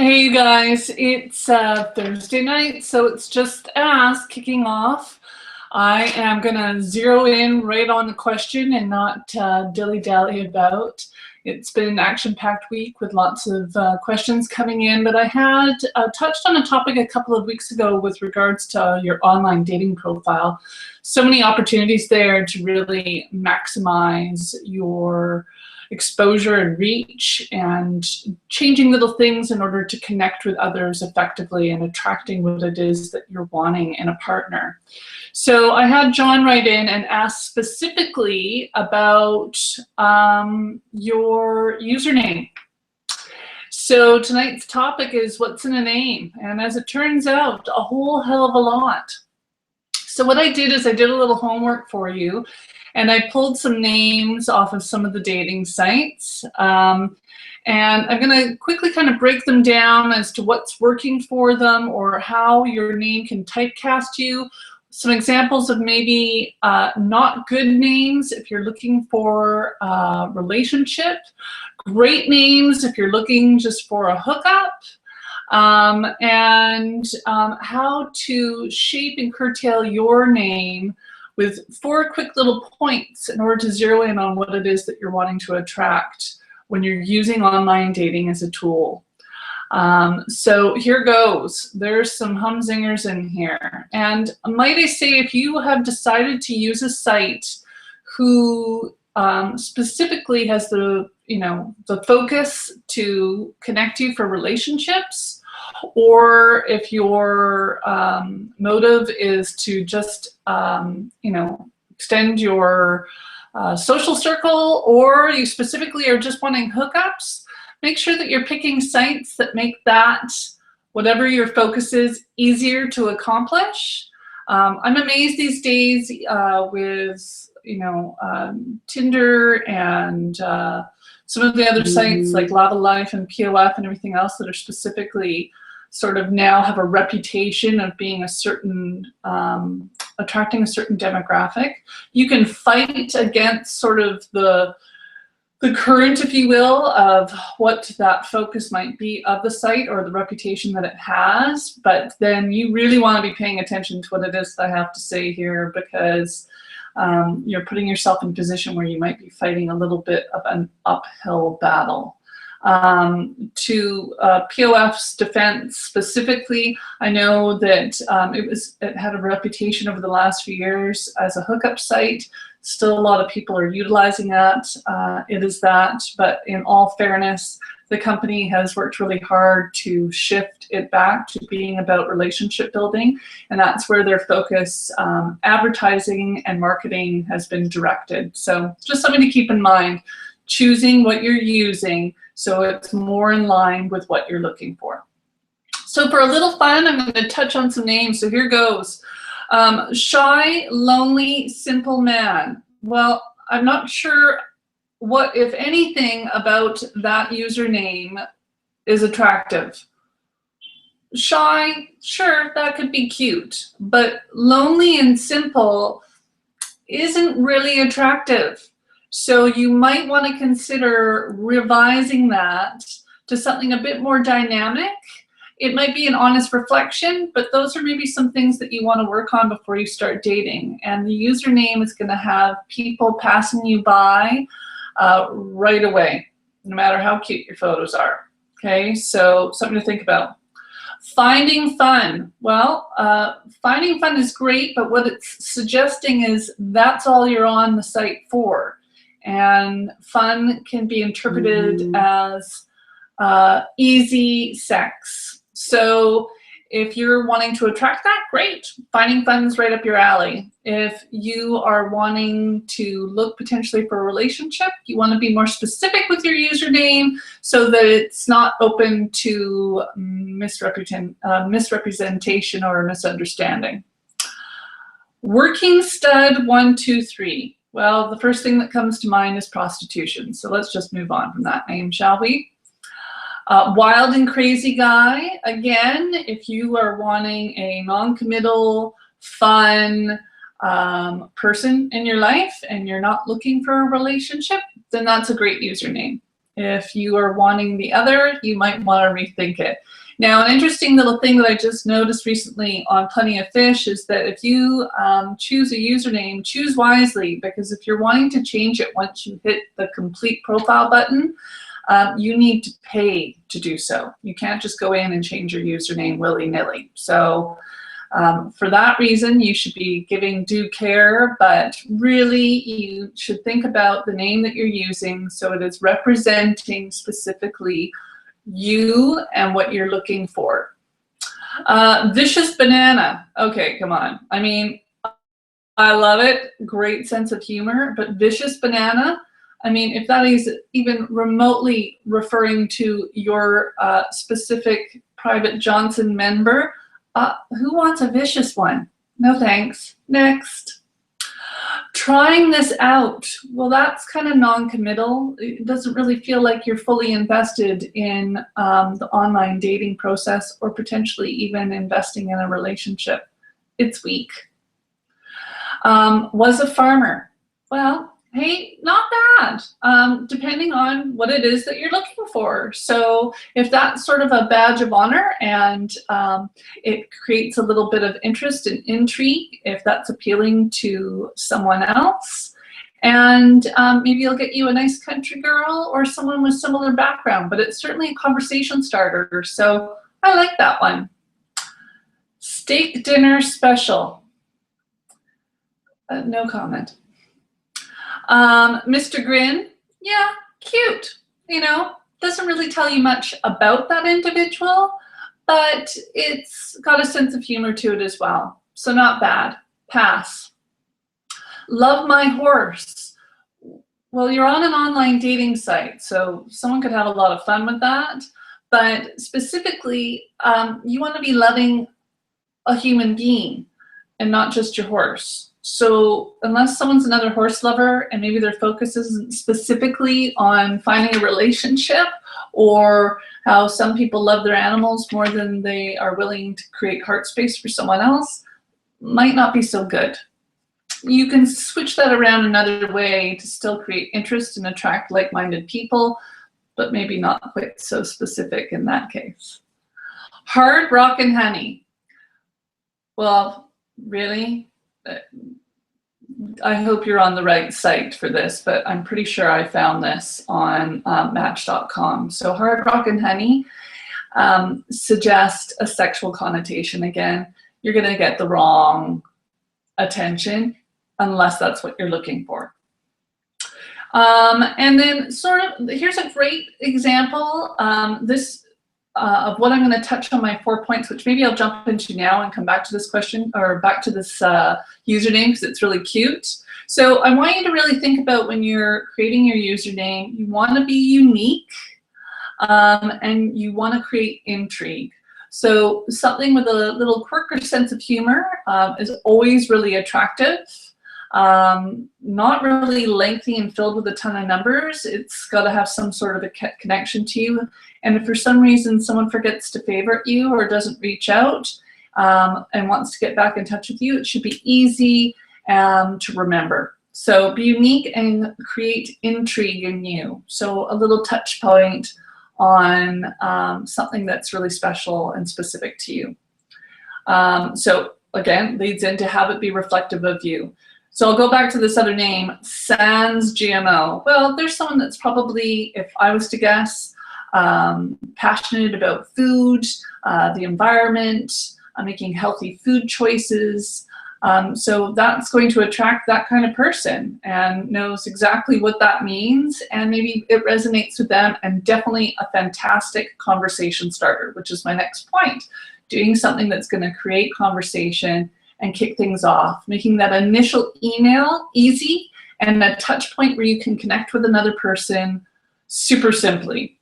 Hey you guys, it's Thursday night, so it's just Ask kicking off. I am gonna zero in right on the question and not dilly-dally about. It's been an action-packed week with lots of questions coming in, but I had touched on a topic a couple of weeks ago with regards to your online dating profile. So many opportunities there to really maximize your exposure and reach and changing little things in order to connect with others effectively and attracting what it is that you're wanting in a partner. So I had John write in and ask specifically about your username. So tonight's topic is what's in a name, and as it turns out, a whole hell of a lot. So what I did is I did a little homework for you, and I pulled some names off of some of the dating sites. And I'm gonna quickly kind of break them down as to what's working for them or how your name can typecast you. Some examples of maybe not good names if you're looking for a relationship. Great names if you're looking just for a hookup. How to shape and curtail your name with 4 quick little points in order to zero in on what it is that you're wanting to attract when you're using online dating as a tool. So here goes. There's some humzingers in here. And might I say, if you have decided to use a site who specifically has the focus to connect you for relationships, or if your motive is to just extend your social circle, or you specifically are just wanting hookups, make sure that you're picking sites that make that, whatever your focus is, easier to accomplish. I'm amazed these days with Tinder and some of the other sites like Lava Life and POF and everything else that are specifically sort of now have a reputation of being a certain, attracting a certain demographic. You can fight against sort of the current, if you will, of what that focus might be of the site or the reputation that it has, but then you really want to be paying attention to what it is that I have to say here, because you're putting yourself in a position where you might be fighting a little bit of an uphill battle. To POF's defense specifically, I know that it had a reputation over the last few years as a hookup site. Still a lot of people are utilizing that. It is that, but in all fairness, the company has worked really hard to shift it back to being about relationship building, and that's where their focus, advertising and marketing, has been directed. So just something to keep in mind, choosing what you're using so it's more in line with what you're looking for. So for a little fun, I'm going to touch on some names. So here goes. Shy, lonely, simple man. Well, I'm not sure what, if anything, about that username is attractive. Shy, sure, that could be cute, but lonely and simple isn't really attractive. So you might want to consider revising that to something a bit more dynamic. It might be an honest reflection, but those are maybe some things that you want to work on before you start dating. And the username is going to have people passing you by right away, no matter how cute your photos are. Okay, so something to think about. Finding fun. Well, finding fun is great, but what it's suggesting is that's all you're on the site for. And fun can be interpreted as easy sex. So if you're wanting to attract that, great. Finding fun is right up your alley. If you are wanting to look potentially for a relationship, you want to be more specific with your username so that it's not open to misrepresentation or misunderstanding. Working stud 1, 2, 3. Well, the first thing that comes to mind is prostitution. So let's just move on from that name, shall we? Wild and crazy guy. Again, if you are wanting a non-committal, fun person in your life and you're not looking for a relationship, then that's a great username. If you are wanting the other, you might want to rethink it. Now, an interesting little thing that I just noticed recently on Plenty of Fish is that if you choose a username, choose wisely, because if you're wanting to change it once you hit the complete profile button, you need to pay to do so. You can't just go in and change your username willy-nilly. So for that reason, you should be giving due care, but really you should think about the name that you're using so it is representing specifically you and what you're looking for. Vicious Banana. Okay, come on. I mean, I love it. Great sense of humor, but Vicious Banana, I mean, if that is even remotely referring to your specific Private Johnson member, who wants a vicious one? No thanks. Next. Trying this out. Well, that's kind of non-committal. It doesn't really feel like you're fully invested in the online dating process or potentially even investing in a relationship. It's weak. Was a farmer. Well, hey, not bad, depending on what it is that you're looking for. So if that's sort of a badge of honor and it creates a little bit of interest and intrigue, if that's appealing to someone else, and maybe you'll get you a nice country girl or someone with similar background, but it's certainly a conversation starter. So I like that one. Steak dinner special. No comment. Mr. Grin, yeah, cute. You know, doesn't really tell you much about that individual, but it's got a sense of humor to it as well. So not bad. Pass. Love my horse. Well, you're on an online dating site, so someone could have a lot of fun with that. But specifically, you want to be loving a human being and not just your horse. So unless someone's another horse lover and maybe their focus isn't specifically on finding a relationship, or how some people love their animals more than they are willing to create heart space for someone else, might not be so good. You can switch that around another way to still create interest and attract like-minded people, but maybe not quite so specific in that case. Hard rock and honey. Well, really? I hope you're on the right site for this, but I'm pretty sure I found this on Match.com. So Hard Rock and Honey suggest a sexual connotation. Again, you're going to get the wrong attention unless that's what you're looking for. And then here's a great example. Of what I'm going to touch on my 4 points, which maybe I'll jump into now and come back to this question or back to this username because it's really cute. So I want you to really think about when you're creating your username, you want to be unique and you want to create intrigue. So something with a little quirk or sense of humor is always really attractive. Not really lengthy and filled with a ton of numbers. It's got to have some sort of a connection to you. And if for some reason someone forgets to favorite you or doesn't reach out and wants to get back in touch with you, it should be easy to remember. So be unique and create intrigue in you. So a little touch point on something that's really special and specific to you. So again, leads into have it be reflective of you. So I'll go back to this other name, Sans GMO. Well, there's someone that's probably, if I was to guess, passionate about food, the environment, making healthy food choices. So that's going to attract that kind of person and knows exactly what that means, and maybe it resonates with them, and definitely a fantastic conversation starter, which is my next point. Doing something that's going to create conversation and kick things off, making that initial email easy and a touch point where you can connect with another person super simply.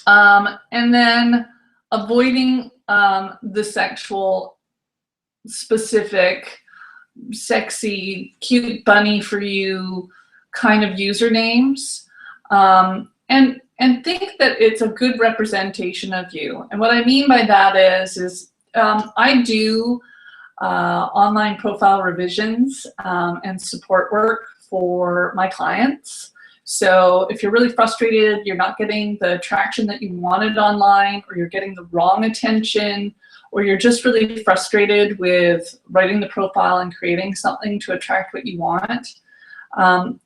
And then avoiding the sexual specific, sexy, cute bunny for you kind of usernames, and think that it's a good representation of you. And what I mean by that is I do online profile revisions and support work for my clients. So if you're really frustrated, you're not getting the traction that you wanted online, or you're getting the wrong attention, or you're just really frustrated with writing the profile and creating something to attract what you want,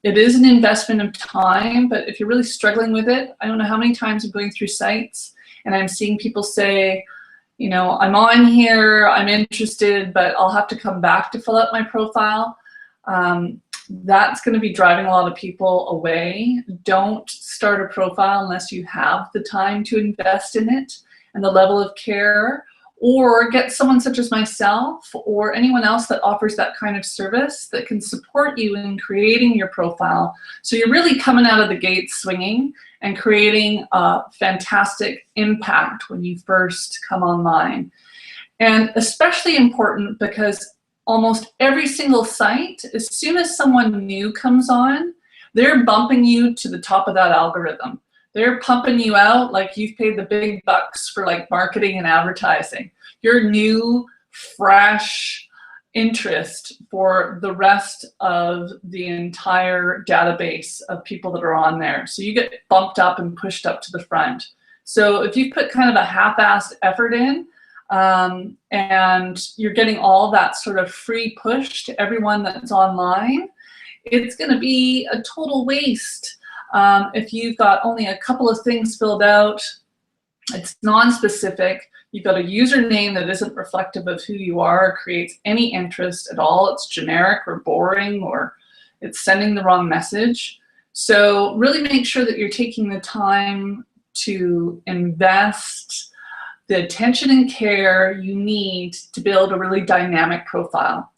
it is an investment of time, but if you're really struggling with it, I don't know how many times I'm going through sites and I'm seeing people say, you know, I'm on here, I'm interested, but I'll have to come back to fill out my profile. That's going to be driving a lot of people away. Don't start a profile unless you have the time to invest in it and the level of care, or get someone such as myself or anyone else that offers that kind of service that can support you in creating your profile. So you're really coming out of the gate swinging and creating a fantastic impact when you first come online. And especially important because almost every single site, as soon as someone new comes on, they're bumping you to the top of that algorithm. They're pumping you out like you've paid the big bucks for like marketing and advertising. Your new, fresh interest for the rest of the entire database of people that are on there. So you get bumped up and pushed up to the front. So if you put kind of a half-assed effort in, and you're getting all that sort of free push to everyone that's online, it's going to be a total waste. If you've got only a couple of things filled out, it's non-specific, you've got a username that isn't reflective of who you are, or creates any interest at all, it's generic or boring, or it's sending the wrong message. So really make sure that you're taking the time to invest the attention and care you need to build a really dynamic profile.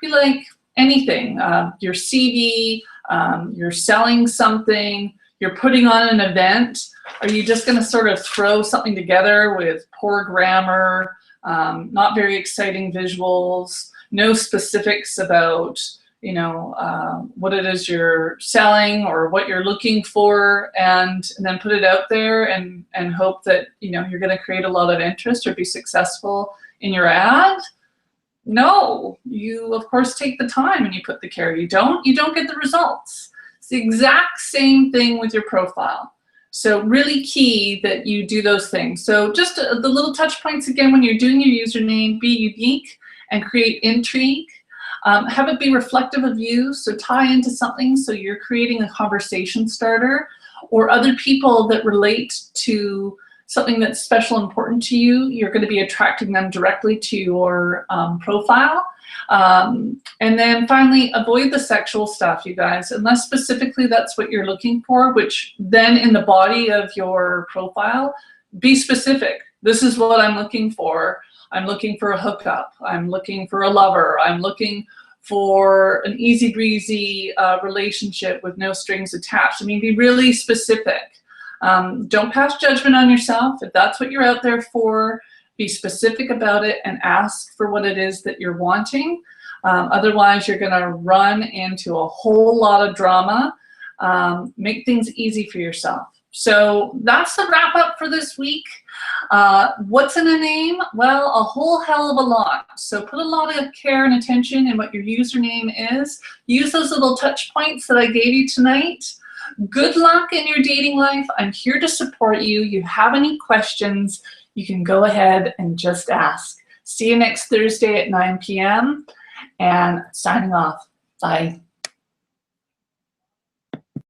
Be like anything, your CV, you're selling something, you're putting on an event. Are you just going to sort of throw something together with poor grammar, not very exciting visuals, no specifics about, you know, what it is you're selling or what you're looking for, and then put it out there and hope that, you know, you're going to create a lot of interest or be successful in your ad? No, you of course take the time and you put the care. You don't get the results. It's the exact same thing with your profile. So really key that you do those things. So just the little touch points again, when you're doing your username, be unique and create intrigue. Have it be reflective of you, so tie into something, so you're creating a conversation starter, or other people that relate to something that's special and important to you. You're going to be attracting them directly to your profile. And then finally, avoid the sexual stuff, you guys, unless specifically that's what you're looking for, which then in the body of your profile, be specific. This is what I'm looking for. I'm looking for a hookup. I'm looking for a lover. I'm looking for an easy breezy relationship with no strings attached. I mean, be really specific. Don't pass judgment on yourself. If that's what you're out there for, be specific about it and ask for what it is that you're wanting. Otherwise, you're going to run into a whole lot of drama. Make things easy for yourself. So that's the wrap up for this week. What's in a name? Well, a whole hell of a lot. So put a lot of care and attention in what your username is. Use those little touch points that I gave you tonight. Good luck in your dating life. I'm here to support you. You have any questions, you can go ahead and just ask. See you next Thursday at 9 p.m. and signing off. Bye.